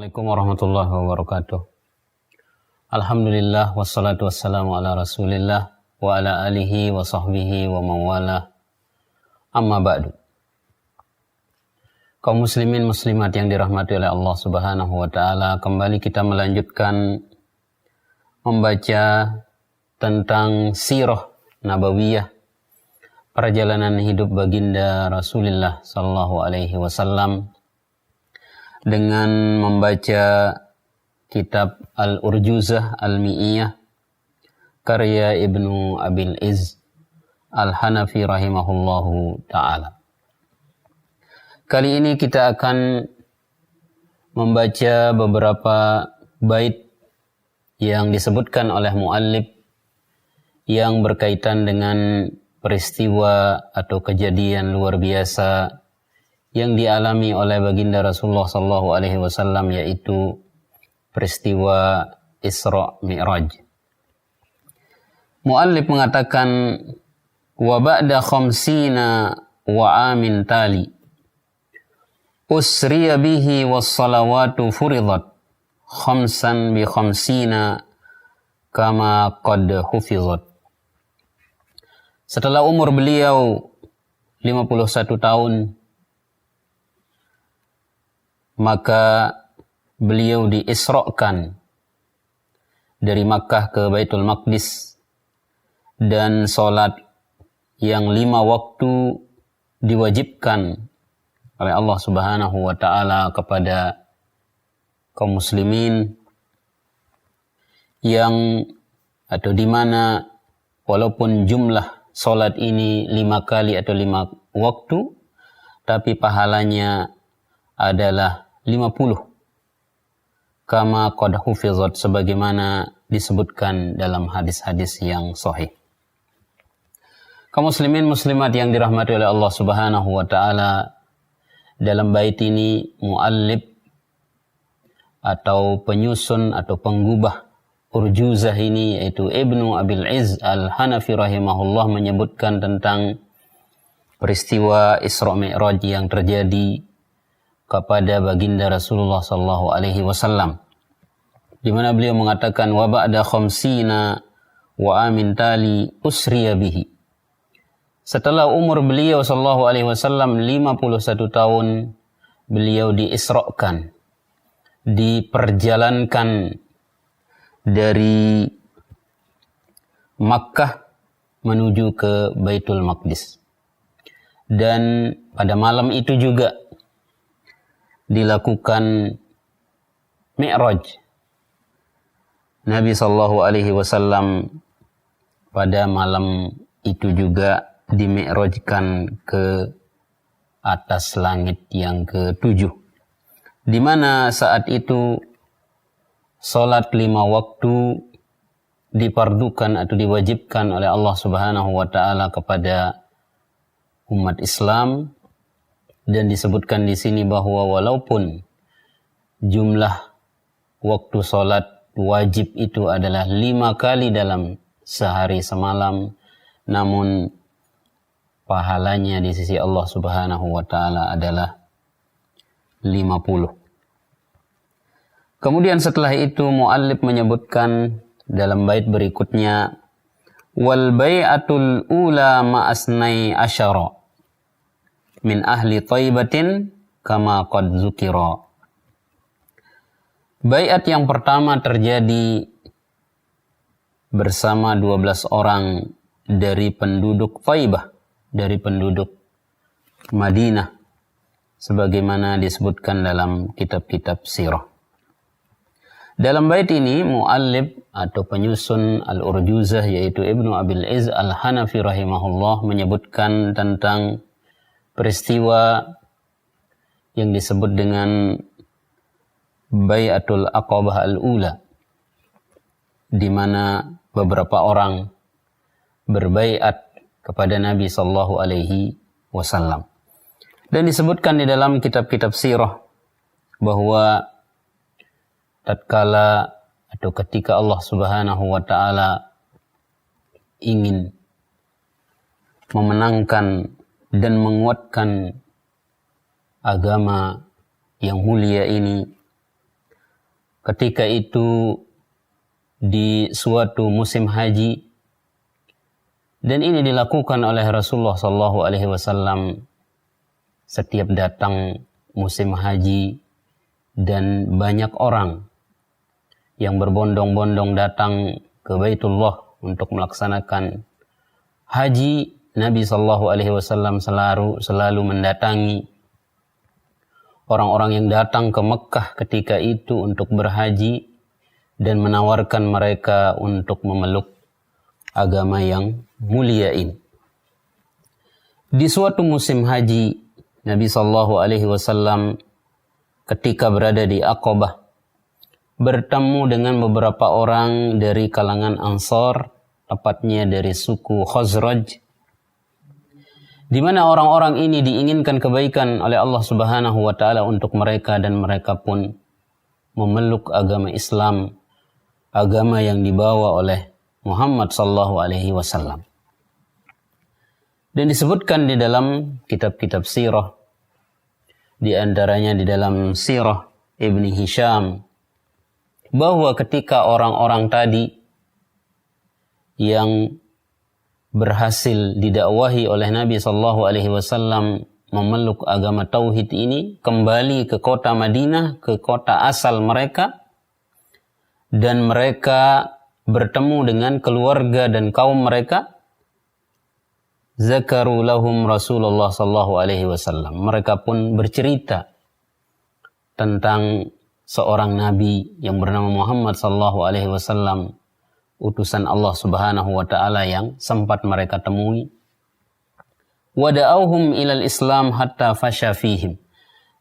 Assalamualaikum warahmatullahi wabarakatuh. Alhamdulillah wassalatu wassalamu ala rasulillah wa ala alihi wa sahbihi wa mawala. Amma ba'du. Kaum muslimin muslimat yang dirahmati oleh Allah Subhanahu wa taala, kembali kita melanjutkan membaca tentang sirah nabawiyah, perjalanan hidup baginda Rasulullah sallallahu alaihi wasallam, dengan membaca kitab Al-Urjuzah Al-Mi'iyah karya Ibnu Abil Izz Al-Hanafi rahimahullahu ta'ala. Kali ini kita akan membaca beberapa bait yang disebutkan oleh muallif yang berkaitan dengan peristiwa atau kejadian luar biasa yang dialami oleh baginda Rasulullah sallallahu alaihi wasallam, yaitu peristiwa Isra Mi'raj. Muallif mengatakan, wa ba'da khamsina wa amin tali usriya bihi was salawatu furidat khamsan bi khamsina kama qad hufizat. Setelah umur beliau 51 tahun, maka beliau diisrakan dari Makkah ke Baitul Maqdis, dan sholat yang 5 waktu diwajibkan oleh Allah Subhanahu wa ta'ala kepada kaum muslimin, yang atau di mana walaupun jumlah sholat ini 5 kali atau 5 waktu, tapi pahalanya adalah 50, kama qad hufizat, sebagaimana disebutkan dalam hadis-hadis yang sahih. Kaum muslimin muslimat yang dirahmati oleh Allah Subhanahu wa taala, dalam bait ini muallif atau penyusun atau penggubah urjuzah ini, yaitu Ibnu Abil Izz Al-Hanafi rahimahullah, menyebutkan tentang peristiwa Isra Mi'raj yang terjadi kepada baginda Rasulullah sallallahu alaihi wasallam, di mana beliau mengatakan, wa ba'da khamsina wa amin tali usriya bihi. Setelah umur beliau sallallahu alaihi wasallam 51 tahun, beliau diisrakan, diperjalankan dari Makkah menuju ke Baitul Maqdis. Dan pada malam itu juga dilakukan Mi'raj. Nabi sallallahu alaihi wasallam pada malam itu juga dimi'rajkan ke atas langit yang ke-7, di mana saat itu salat 5 waktu dipardukan atau diwajibkan oleh Allah Subhanahu wa taala kepada umat Islam. Dan disebutkan di sini bahwa walaupun jumlah waktu sholat wajib itu adalah 5 kali dalam sehari semalam, namun pahalanya di sisi Allah Subhanahu wa taala adalah 50. Kemudian setelah itu muallif menyebutkan dalam bait berikutnya, wal bai'atul ula ma'asnai asyara min ahli Thaibatin kama qad zukira. Baiat yang pertama terjadi bersama 12 orang dari penduduk Thaibah, dari penduduk Madinah, sebagaimana disebutkan dalam kitab-kitab sirah. Dalam bait ini muallif atau penyusun Al-Urjuzah, yaitu Ibnu Abil Izz Al-Hanafi rahimahullah, menyebutkan tentang peristiwa yang disebut dengan Bai'atul Aqabah Al-Ula, di mana beberapa orang berbaiat kepada Nabi sallallahu alaihi wasallam. Dan disebutkan di dalam kitab-kitab sirah bahwa tatkala atau ketika Allah Subhanahu wa taala ingin memenangkan dan menguatkan agama yang mulia ini, ketika itu di suatu musim haji, dan ini dilakukan oleh Rasulullah sallallahu alaihi wasallam setiap datang musim haji dan banyak orang yang berbondong-bondong datang ke Baitullah untuk melaksanakan haji. Nabi sallallahu alaihi wasallam selalu mendatangi orang-orang yang datang ke Mekah ketika itu untuk berhaji dan menawarkan mereka untuk memeluk agama yang mulia ini. Di suatu musim haji, Nabi sallallahu alaihi wasallam ketika berada di Aqabah bertemu dengan beberapa orang dari kalangan Ansar, tepatnya dari suku Khazraj, di mana orang-orang ini diinginkan kebaikan oleh Allah Subhanahu wa taala untuk mereka, dan mereka pun memeluk agama Islam, agama yang dibawa oleh Muhammad sallallahu alaihi wasallam. Dan disebutkan di dalam kitab-kitab sirah, di antaranya di dalam sirah Ibni Hisham, bahwa ketika orang-orang tadi yang berhasil didakwahi oleh Nabi sallallahu alaihi wasallam memeluk agama tauhid ini kembali ke kota Madinah, ke kota asal mereka, dan mereka bertemu dengan keluarga dan kaum mereka, zakaru lahum Rasulullah sallallahu alaihi wasallam. Mereka pun bercerita tentang seorang nabi yang bernama Muhammad sallallahu alaihi wasallam, utusan Allah Subhanahu wa taala yang sempat mereka temui. Wada'auhum ilal Islam hatta fasha fihim.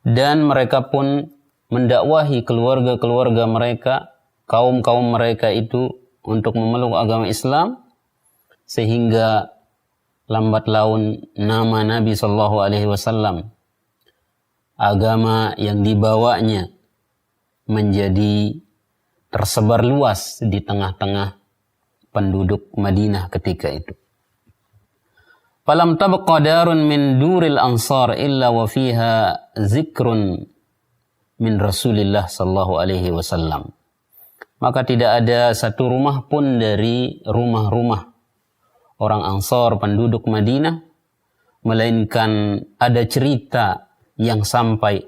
Dan mereka pun mendakwahi keluarga-keluarga mereka, kaum-kaum mereka itu untuk memeluk agama Islam, sehingga lambat laun nama Nabi sallallahu alaihi wasallam, agama yang dibawanya, menjadi tersebar luas di tengah-tengah penduduk Madinah ketika itu. Falam tabqa darun min duril ansar illa wa fiha zikrun min Rasulillah sallallahu alaihi wasallam. Maka tidak ada satu rumah pun dari rumah-rumah orang Ansar penduduk Madinah, melainkan ada cerita yang sampai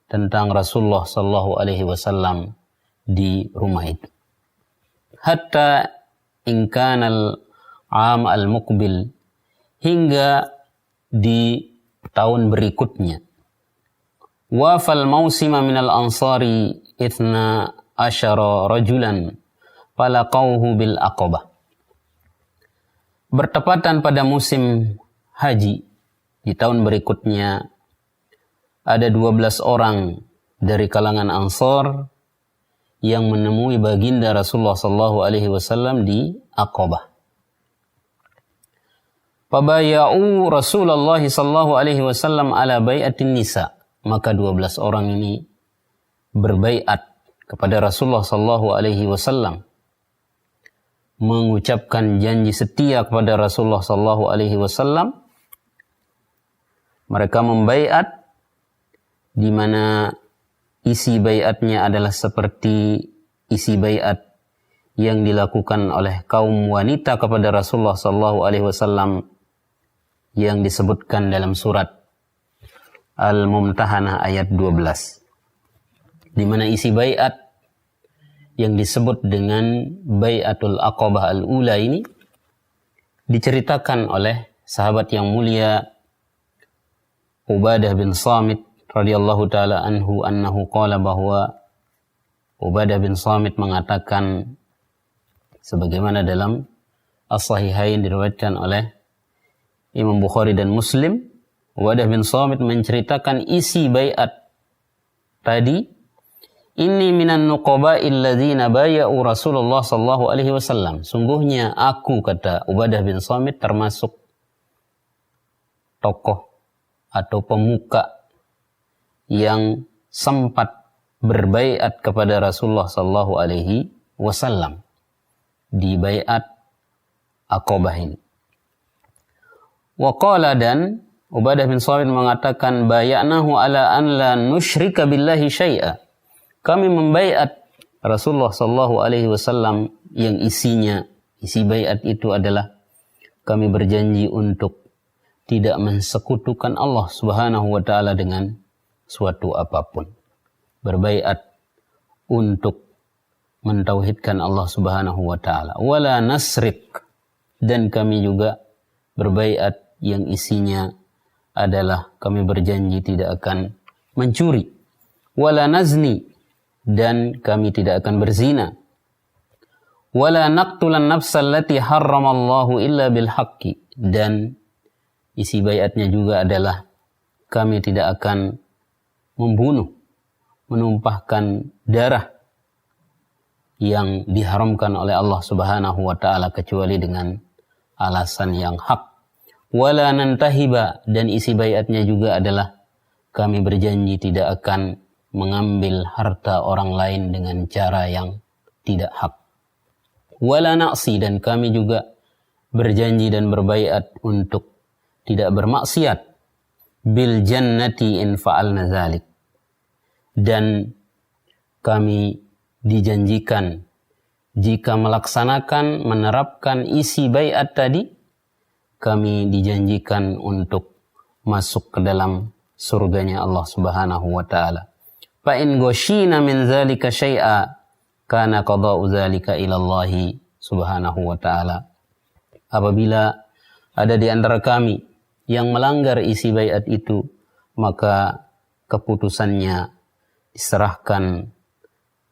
tentang Rasulullah sallallahu alaihi wasallam di rumah itu. Hatta in kana al-'am al-muqbil, hingga di tahun berikutnya. Wafal mausima minal ansari ithna asyara rajulan falaqauhu bil Aqabah. Bertepatan pada musim haji di tahun berikutnya, ada 12 orang dari kalangan Ansar yang menemui baginda Rasulullah sallallahu alaihi wasallam di Aqabah. Fabaya'u Rasulullah sallallahu alaihi wasallam ala bai'atin nisa. Maka 12 orang ini berbaiat kepada Rasulullah sallallahu alaihi wasallam, mengucapkan janji setia kepada Rasulullah sallallahu alaihi wasallam. Mereka membaiat, di mana isi baiatnya adalah seperti isi baiat yang dilakukan oleh kaum wanita kepada Rasulullah sallallahu alaihi wasallam yang disebutkan dalam surat Al-Mumtahanah ayat 12. Di mana isi baiat yang disebut dengan Bai'atul Aqabah al-Ula ini diceritakan oleh sahabat yang mulia Ubadah bin Samit radhiyallahu taala anhu annahu qala, bahwa Ubadah bin Samit mengatakan, sebagaimana dalam As-Sahihain diriwayatkan oleh Imam Bukhari dan Muslim, Ubadah bin Samit menceritakan isi baiat tadi. Inni minan nuqaba'il ladzina baya'u Rasulullah sallallahu alaihi wasallam. Sungguhnya aku, kata Ubadah bin Samit, termasuk tokoh atau pemuka yang sempat berbaiat kepada Rasulullah sallallahu alaihi wasallam di baiat Aqabah ini. Wa qala, dan Ubadah bin Samit mengatakan, baya'nahu ala an la nusyrika billahi syai'a. Kami membaiat Rasulullah sallallahu alaihi wasallam yang isi baiat itu adalah kami berjanji untuk tidak mensekutukan Allah Subhanahu wa taala dengan suatu apapun. Berbaiat untuk mentauhidkan Allah Subhanahu wa taala. Wala nasrik, dan kami juga berbaiat yang isinya adalah kami berjanji tidak akan mencuri. Wala nazni, dan kami tidak akan berzina. Wala naqtulan nafsal lati harramallahu illa bil haqqi, dan isi baiatnya juga adalah kami tidak akan membunuh, menumpahkan darah yang diharamkan oleh Allah Subhanahu wa taala kecuali dengan alasan yang hak. Wala nantahiba, dan isi baiatnya juga adalah kami berjanji tidak akan mengambil harta orang lain dengan cara yang tidak hak. Wala na'si, dan kami juga berjanji dan berbaiat untuk tidak bermaksiat. Bil jannati in fa'alna zalik, dan kami dijanjikan jika melaksanakan, menerapkan isi baiat tadi, kami dijanjikan untuk masuk ke dalam surganya Allah Subhanahu wa taala. Fa in ghasyina min zalika syai'a kana qada'u zalika ila Allah Subhanahu wa taala. Apabila ada di antara kami yang melanggar isi baiat itu, maka keputusannya diserahkan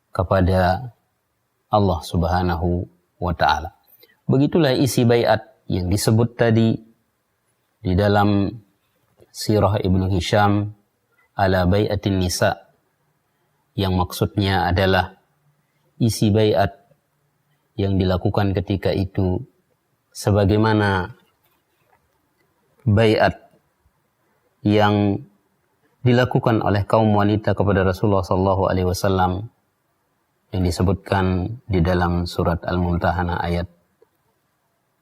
kepada Allah Subhanahu wa taala. Begitulah isi baiat yang disebut tadi di dalam Sirah Ibnu Hisham ala bai'atin nisa, yang maksudnya adalah isi baiat yang dilakukan ketika itu sebagaimana baiat yang dilakukan oleh kaum wanita kepada Rasulullah sallallahu alaihi wasallam yang disebutkan di dalam surat Al-Mumtahanah ayat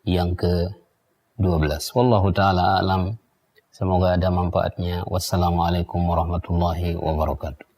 yang ke-12. Wallahu taala alam. Semoga ada manfaatnya. Wassalamualaikum warahmatullahi wabarakatuh.